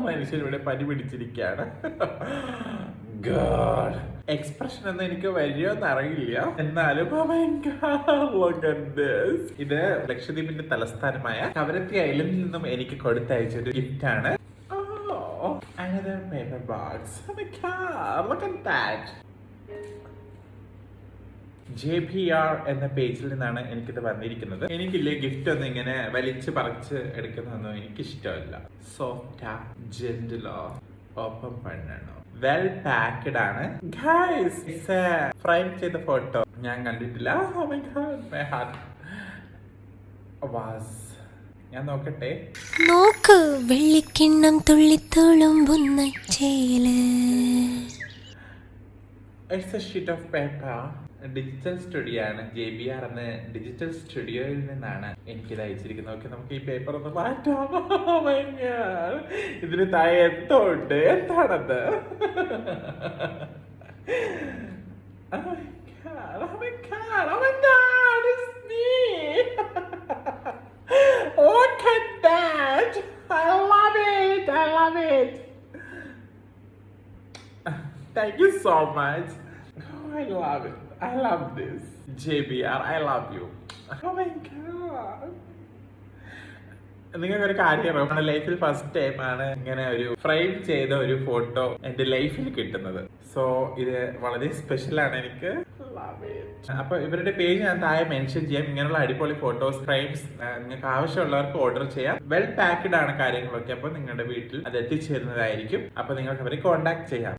മനുഷ്യൻ ഇവിടെ പനി പിടിച്ചിരിക്കുകയാണ്. ഗോഡ്, എക്സ്പ്രഷൻ ഒന്നും എനിക്ക് വരുമോന്ന് അറിയില്ല, എന്നാലും oh my God, look at this. ഇത് ലക്ഷദ്വീപിന്റെ തലസ്ഥാനമായ കവരത്തി ഐലൻഡിൽ നിന്നും എനിക്ക് കൊടുത്തയച്ചൊരു ഗിഫ്റ്റ് ആണ്. Oh, another paper box. Oh my God, look at that. JPR എന്ന പേജിൽ നിന്നാണ് എനിക്കിത് വന്നിരിക്കുന്നത്. എനിക്കില്ലേ ഗിഫ്റ്റ് ഒന്നും ഇങ്ങനെ വലിച്ച് പറിച്ച് എടുക്കുന്നതൊന്നും എനിക്കിഷ്ടമല്ല. സോഫ്റ്റാ, ജെന്റിലോ, ഓപ്പൺ പണ്ണണോ, വെൽ പാക്ക്ഡ് ആണ്. ഗൈസ്, ഇറ്റ്സ് എ ഫ്രെയിം ചെയ്ത ഫോട്ടോ ഞാൻ കണ്ടിട്ടില്ല. Oh my God, my heart was. ഞാൻ നോക്കട്ടെ. നോക്ക് വെള്ളിക്കിണ്ണം തുള്ളിത്തുളുമ്പുന്ന ചേല്. It's a sheet of paper. Digital studio ആണ്. JBR എന്ന ഡിജിറ്റൽ സ്റ്റുഡിയോയിൽ നിന്നാണ് എനിക്കിത് അയച്ചിരിക്കുന്നത്. ഓക്കെ, നമുക്ക് ഈ പേപ്പർ ഒന്ന് മാറ്റാം. Oh my God, ഇതിന് താഴെ എന്തോ ഉണ്ട്. എന്താണത്? Oh my God, oh my God, oh my God, it's me. Look at that. I love it, I love it. Thank you so much. Oh, I love it. I love this. JBR, I love you. Oh my God. നിങ്ങൾക്ക് ഒരു കാര്യം അറിയാം, നമ്മുടെ ലൈഫിൽ first time ആണ് ഇങ്ങനെ ഒരു frame ചെയ്ത ഒരു ഫോട്ടോ എന്റെ ലൈഫിൽ കിട്ടുന്നത്. സോ ഇത് വളരെ സ്പെഷ്യൽ ആണ് എനിക്ക്. അപ്പൊ ഇവരുടെ പേജ് ഞാൻ താഴെ മെൻഷൻ ചെയ്യാം. ഇങ്ങനെയുള്ള അടിപൊളി ഫോട്ടോസ്, ഫ്രെയിംസ് നിങ്ങൾക്ക് ആവശ്യമുള്ളവർക്ക് ഓർഡർ ചെയ്യാം. വെൽ പാക്ക്ഡ് ആണ് കാര്യങ്ങളൊക്കെ. അപ്പൊ നിങ്ങളുടെ വീട്ടിൽ അത് എത്തിച്ചേരുന്നതായിരിക്കും. അപ്പൊ നിങ്ങൾക്ക് അവരെ കോൺടാക്ട് ചെയ്യാം.